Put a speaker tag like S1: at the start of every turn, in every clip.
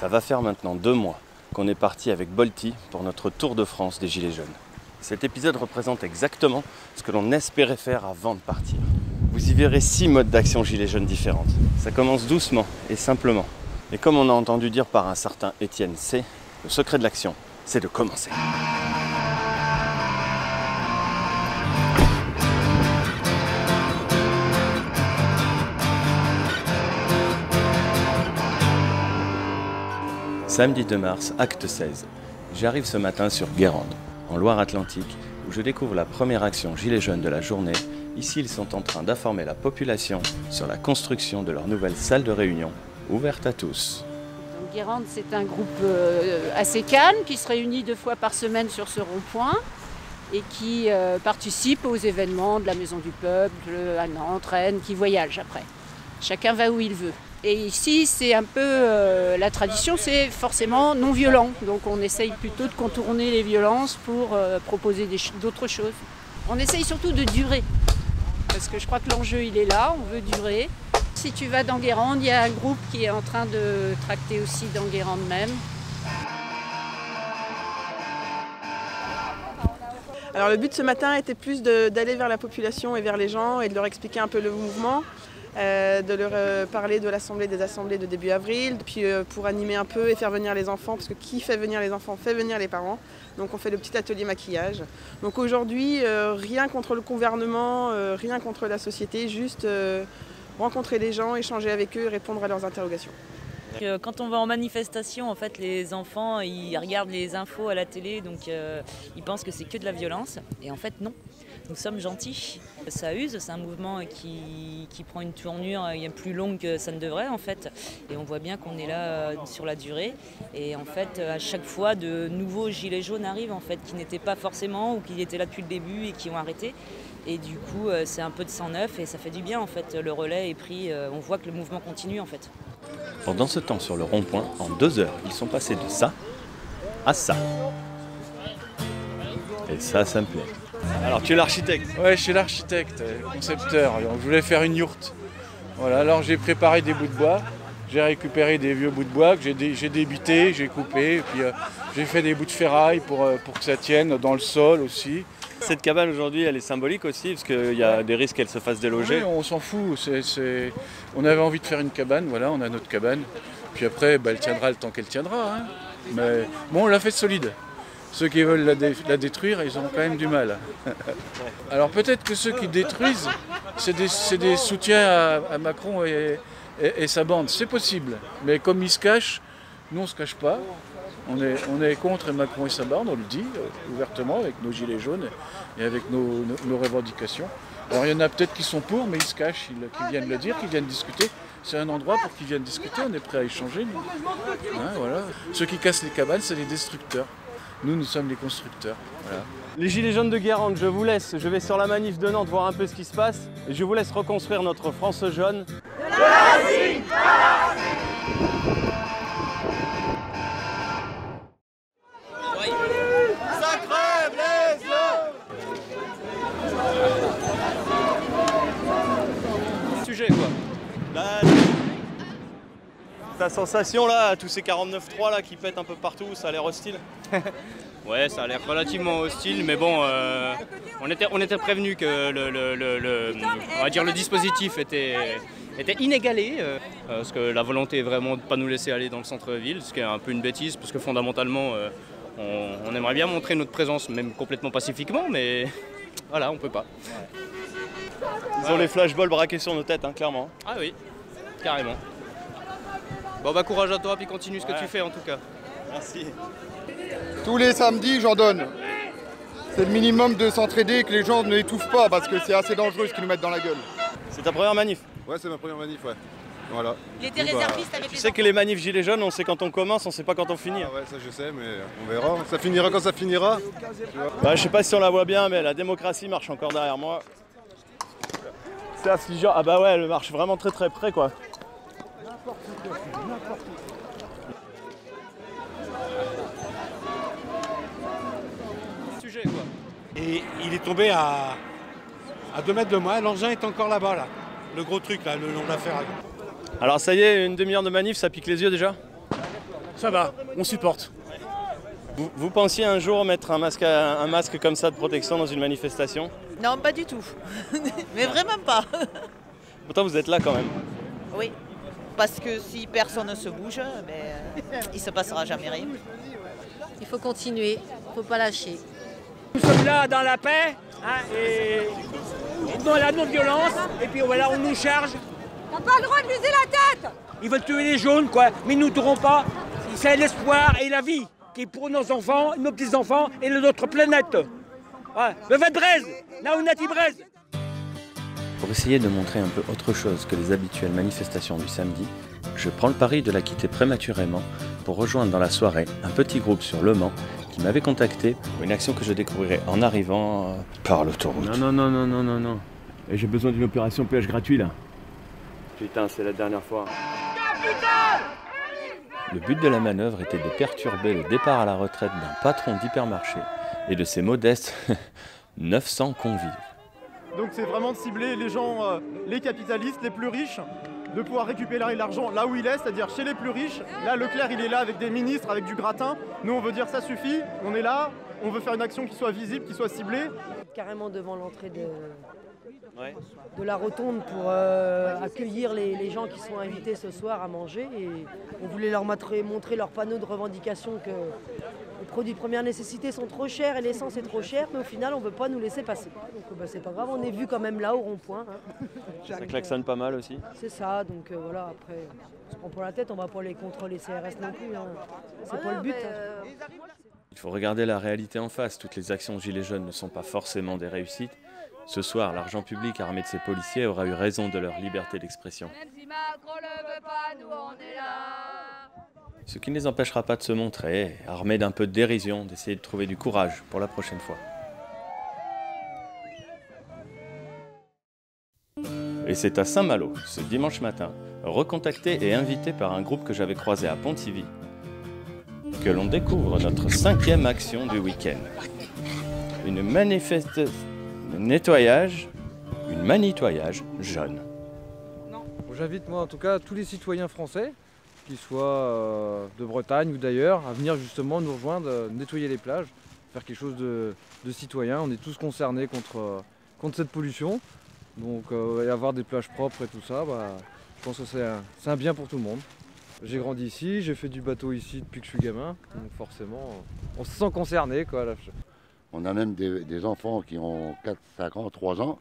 S1: Ça va faire maintenant 2 mois qu'on est parti avec Bolti pour notre tour de France des Gilets jaunes. Cet épisode représente exactement ce que l'on espérait faire avant de partir. Vous y verrez 6 modes d'action Gilets jaunes différentes. Ça commence doucement et simplement. Et comme on a entendu dire par un certain Étienne C, le secret de l'action, c'est de commencer. Samedi 2 mars, acte 16. J'arrive ce matin sur Guérande, en Loire-Atlantique, où je découvre la première action Gilets jaunes de la journée. Ici, ils sont en train d'informer la population sur la construction de leur nouvelle salle de réunion, ouverte à tous.
S2: Donc, Guérande, c'est un groupe assez calme qui se réunit 2 fois par semaine sur ce rond-point et qui participe aux événements de la Maison du Peuple, à Nantes, Rennes, qui voyage après. Chacun va où il veut. Et ici, c'est un peu la tradition, c'est forcément non violent. Donc on essaye plutôt de contourner les violences pour proposer d'autres choses. On essaye surtout de durer, parce que je crois que l'enjeu il est là, on veut durer. Si tu vas dans Guérande, il y a un groupe qui est en train de tracter aussi dans Guérande même.
S3: Alors le but ce matin était plus d'aller vers la population et vers les gens et de leur expliquer un peu le mouvement. De leur parler de l'assemblée des assemblées de début avril, puis pour animer un peu et faire venir les enfants, parce que qui fait venir les enfants fait venir les parents. Donc on fait le petit atelier maquillage. Donc aujourd'hui, rien contre le gouvernement, rien contre la société, juste rencontrer les gens, échanger avec eux, répondre à leurs interrogations.
S4: Quand on va en manifestation, en fait, les enfants ils regardent les infos à la télé, donc ils pensent que c'est que de la violence. Et en fait, non. Nous sommes gentils. Ça use, c'est un mouvement qui prend une tournure plus longue que ça ne devrait en fait. Et on voit bien qu'on est là sur la durée. Et en fait, à chaque fois, de nouveaux gilets jaunes arrivent en fait, qui n'étaient pas forcément ou qui étaient là depuis le début et qui ont arrêté. Et du coup, c'est un peu de sang neuf et ça fait du bien en fait. Le relais est pris, on voit que le mouvement continue en fait.
S1: Pendant ce temps, sur le rond-point, en 2 heures, ils sont passés de ça à ça. Et ça me plaît. Alors, tu es l'architecte?
S5: Ouais, je suis l'architecte, concepteur. Alors, je voulais faire une yourte. Voilà, alors j'ai préparé des bouts de bois. J'ai récupéré des vieux bouts de bois que j'ai débité, j'ai coupé. Et puis j'ai fait des bouts de ferraille pour que ça tienne dans le sol aussi.
S1: Cette cabane aujourd'hui, elle est symbolique aussi, parce qu'il y a des risques qu'elle se fasse déloger.
S5: Oui, on s'en fout. On avait envie de faire une cabane, voilà, on a notre cabane. Puis après, elle tiendra le temps qu'elle tiendra. Hein. Mais bon, on l'a fait solide. Ceux qui veulent la détruire, ils ont quand même du mal. Alors peut-être que ceux qui détruisent, c'est des soutiens à Macron et sa bande. C'est possible. Mais comme ils se cachent, nous on ne se cache pas. On est contre Macron et sa bande, on le dit ouvertement avec nos gilets jaunes et avec nos revendications. Alors il y en a peut-être qui sont pour, mais ils se cachent, qui viennent le dire, qui viennent discuter. C'est un endroit pour qu'ils viennent discuter, on est prêt à échanger. Hein, voilà. Ceux qui cassent les cabanes, c'est les destructeurs. Nous sommes les constructeurs. Voilà.
S1: Les Gilets jaunes de Guérande, je vous laisse. Je vais sur la manif de Nantes voir un peu ce qui se passe. Et je vous laisse reconstruire notre France jaune.
S6: De la racine à la racine. Ça crève les yeux.
S1: Sujet quoi. Là, ta sensation là, tous ces 49.3 là qui pètent un peu partout, ça a l'air hostile?
S7: Ouais, ça a l'air relativement hostile, mais bon, on était prévenu que on va dire le dispositif était inégalé, parce que la volonté est vraiment de ne pas nous laisser aller dans le centre-ville, ce qui est un peu une bêtise, parce que fondamentalement, on aimerait bien montrer notre présence, même complètement pacifiquement, mais voilà, on peut pas.
S1: Ils ont les flashballs braqués sur nos têtes, hein, clairement.
S7: Ah oui, carrément. Bon bah courage à toi, puis continue ce que tu fais en tout cas.
S1: Merci.
S8: Tous les samedis, j'en donne. C'est le minimum de s'entraider et que les gens ne l'étouffent pas parce que c'est assez dangereux ce qu'ils nous mettent dans la gueule.
S1: C'est ta première manif?
S8: Ouais, c'est ma première manif, ouais. Voilà.
S6: Il était réserviste avec les
S1: Tu sais que les manifs gilets jaunes, on sait quand on commence, on sait pas quand on finit.
S8: Ah ouais, ça je sais, mais on verra. Ça finira quand ça finira.
S1: Bah, je sais pas si on la voit bien, mais la démocratie marche encore derrière moi. C'est affligeant. Ah bah ouais, elle marche vraiment très très près quoi.
S7: Sujet quoi.
S9: Et il est tombé à 2 mètres de moi, l'engin est encore là-bas là. Le gros truc là, le long de la ferraille.
S1: Alors ça y est, une demi-heure de manif, ça pique les yeux déjà?
S10: Ça va, on supporte.
S1: Vous pensiez un jour mettre un masque comme ça de protection dans une manifestation?
S11: Non, pas du tout. Mais vraiment pas.
S1: Pourtant vous êtes là quand même.
S11: Oui, parce que si personne ne se bouge, il ne se passera jamais rien.
S12: Il faut continuer, il ne faut pas lâcher.
S13: Nous sommes là dans la paix et dans la non-violence, et puis voilà, on nous charge.
S14: T'as pas le droit de viser la tête!
S13: Ils veulent tuer les jaunes, quoi, mais ils ne nous tueront pas. C'est l'espoir et la vie qui est pour nos enfants, nos petits-enfants et notre planète. Ouais. Le Val-Braise, là où on a dit Braise.
S1: Pour essayer de montrer un peu autre chose que les habituelles manifestations du samedi, je prends le pari de la quitter prématurément pour rejoindre dans la soirée un petit groupe sur Le Mans qui m'avait contacté pour une action que je découvrirai en arrivant par l'autoroute.
S15: Non. Et j'ai besoin d'une opération péage gratuit là.
S1: Putain, c'est la dernière fois. Le but de la manœuvre était de perturber le départ à la retraite d'un patron d'hypermarché et de ses modestes 900 convives.
S16: Donc c'est vraiment de cibler les gens, les capitalistes, les plus riches, de pouvoir récupérer l'argent là où il est, c'est-à-dire chez les plus riches. Là, Leclerc, il est là avec des ministres, avec du gratin. Nous, on veut dire ça suffit, on est là, on veut faire une action qui soit visible, qui soit ciblée.
S17: Carrément devant l'entrée de la rotonde pour accueillir les gens qui sont invités ce soir à manger. Et on voulait leur montrer leur panneau de revendication que les produits de première nécessité sont trop chers et l'essence est trop chère, mais au final on ne veut pas nous laisser passer. Donc c'est pas grave, on est vu quand même là au rond-point. Hein.
S1: Ça klaxonne pas mal aussi.
S17: C'est ça, donc voilà, après on se prend pour la tête, on va pas les contrôler CRS non plus. Hein. C'est pas le but.
S1: Il faut regarder la réalité en face. Toutes les actions Gilets jaunes ne sont pas forcément des réussites. Ce soir, l'argent public armé de ses policiers aura eu raison de leur liberté d'expression. Ce qui ne les empêchera pas de se montrer, armés d'un peu de dérision, d'essayer de trouver du courage pour la prochaine fois. Et c'est à Saint-Malo, ce dimanche matin, recontacté et invité par un groupe que j'avais croisé à Pontivy, que l'on découvre notre 5e action du week-end. Une manitoyage jaune.
S18: J'invite moi en tout cas tous les citoyens français, qu'ils soient de Bretagne ou d'ailleurs, à venir justement nous rejoindre, nettoyer les plages, faire quelque chose de citoyen. On est tous concernés contre cette pollution. Donc y avoir des plages propres et tout ça, je pense que c'est un bien pour tout le monde. J'ai grandi ici, j'ai fait du bateau ici depuis que je suis gamin, donc forcément on se sent concerné, quoi.
S19: On a même des enfants qui ont 4, 5 ans, 3 ans,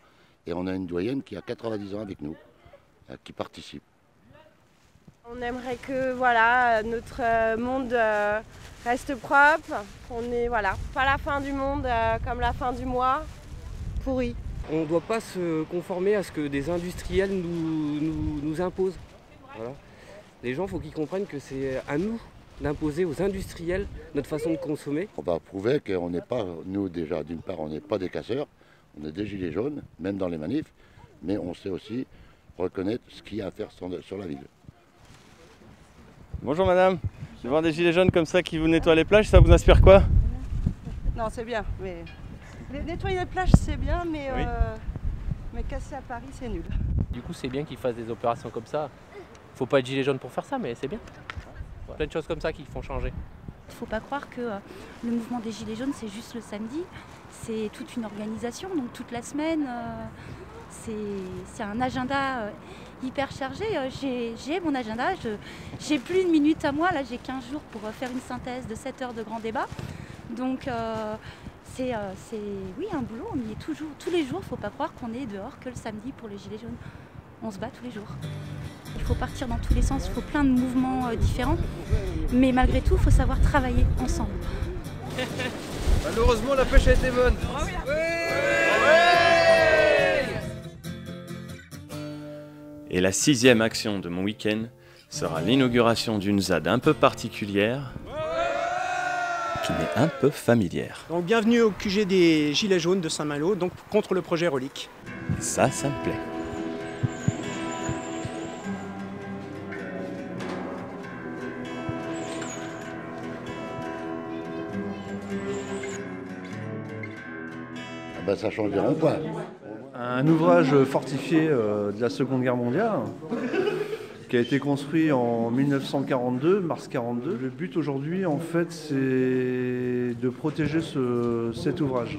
S19: et on a une doyenne qui a 90 ans avec nous, qui participe.
S20: On aimerait que voilà, notre monde reste propre, qu'on est pas la fin du monde comme la fin du mois, pourri.
S21: On ne doit pas se conformer à ce que des industriels nous imposent. Voilà. Les gens, il faut qu'ils comprennent que c'est à nous d'imposer aux industriels notre façon de consommer.
S19: On va prouver qu'on n'est pas, nous déjà, d'une part, on n'est pas des casseurs, on est des gilets jaunes, même dans les manifs, mais on sait aussi reconnaître ce qu'il y a à faire sur la ville.
S1: Bonjour madame, de voir des gilets jaunes comme ça qui vous nettoient les plages, ça vous inspire quoi?
S22: Non, c'est bien, mais nettoyer les plages c'est bien, mais, oui. Mais casser à Paris c'est nul.
S23: Du coup c'est bien qu'ils fassent des opérations comme ça. Faut pas être gilet jaune pour faire ça, mais c'est bien. Plein de choses comme ça qui font changer.
S24: Il ne faut pas croire que le mouvement des Gilets jaunes, c'est juste le samedi. C'est toute une organisation, donc toute la semaine. C'est un agenda hyper chargé. J'ai mon agenda, j'ai plus une minute à moi. Là, j'ai 15 jours pour faire une synthèse de 7 heures de grand débat. Donc, c'est oui, un boulot. On y est toujours, tous les jours. Il ne faut pas croire qu'on est dehors que le samedi pour les Gilets jaunes. On se bat tous les jours. Il faut partir dans tous les sens, il faut plein de mouvements différents. Mais malgré tout, il faut savoir travailler ensemble.
S18: Malheureusement, la pêche a été bonne.
S1: Et la 6e action de mon week-end sera l'inauguration d'une ZAD un peu particulière, qui m'est un peu familière.
S25: Donc bienvenue au QG des Gilets jaunes de Saint-Malo, donc contre le projet Relique.
S1: Ça me plaît.
S19: Ça change des ronds-points.
S26: Un ouvrage fortifié de la Seconde Guerre mondiale
S2: qui a été construit en 1942, mars 42. Le but aujourd'hui, en fait, c'est de protéger cet ouvrage.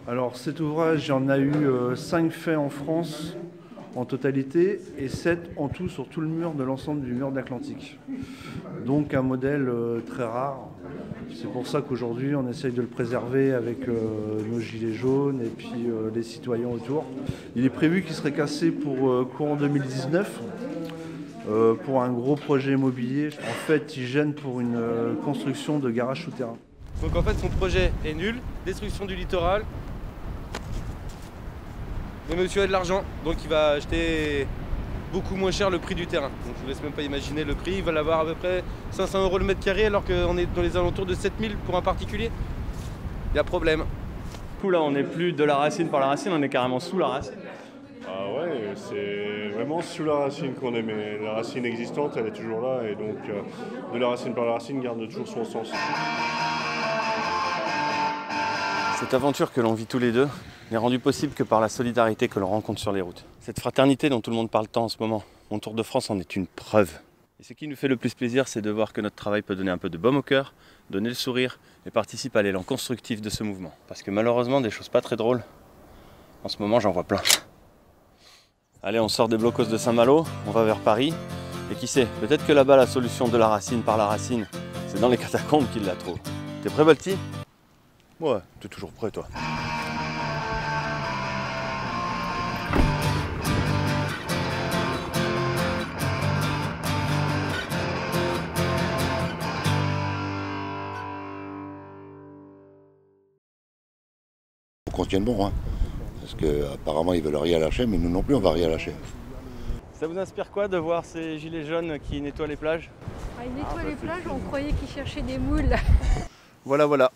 S2: Alors cet ouvrage, il y en a eu 5 faits en France en totalité et 7 en tout sur tout le mur de l'ensemble du mur de l'Atlantique. Donc un modèle très rare. C'est pour ça qu'aujourd'hui on essaye de le préserver avec nos gilets jaunes et puis les citoyens autour. Il est prévu qu'il serait cassé pour courant 2019 pour un gros projet immobilier. En fait, il gêne pour une construction de garage souterrain.
S3: Donc en fait son projet est nul, destruction du littoral. Mais monsieur a de l'argent, donc il va acheter beaucoup moins cher le prix du terrain. Donc je vous laisse même pas imaginer le prix, il va l'avoir à peu près 500 € le mètre carré alors qu'on est dans les alentours de 7000 pour un particulier. Il y a problème.
S1: Du coup là on n'est plus de la racine par la racine, on est carrément sous la racine.
S4: Ah ouais, c'est vraiment sous la racine qu'on est, mais la racine existante elle est toujours là et donc de la racine par la racine garde toujours son sens.
S1: Cette aventure que l'on vit tous les deux n'est rendue possible que par la solidarité que l'on rencontre sur les routes. Cette fraternité dont tout le monde parle tant en ce moment, mon Tour de France en est une preuve. Et ce qui nous fait le plus plaisir, c'est de voir que notre travail peut donner un peu de baume au cœur, donner le sourire et participer à l'élan constructif de ce mouvement. Parce que malheureusement, des choses pas très drôles, en ce moment j'en vois plein. Allez, on sort des blocos de Saint-Malo, on va vers Paris, et qui sait, peut-être que là-bas la solution de la racine par la racine, c'est dans les catacombes qu'ils la trouvent. T'es prêt, Balti ? Ouais, t'es toujours prêt, toi.
S19: Qu'on tienne bon, hein. Parce qu'apparemment ils veulent rien lâcher, mais nous non plus on va rien lâcher.
S1: Ça vous inspire quoi de voir ces gilets jaunes qui nettoient les plages ?
S14: Ils nettoient les plages, on croyait qu'ils cherchaient des moules.
S1: Voilà, voilà.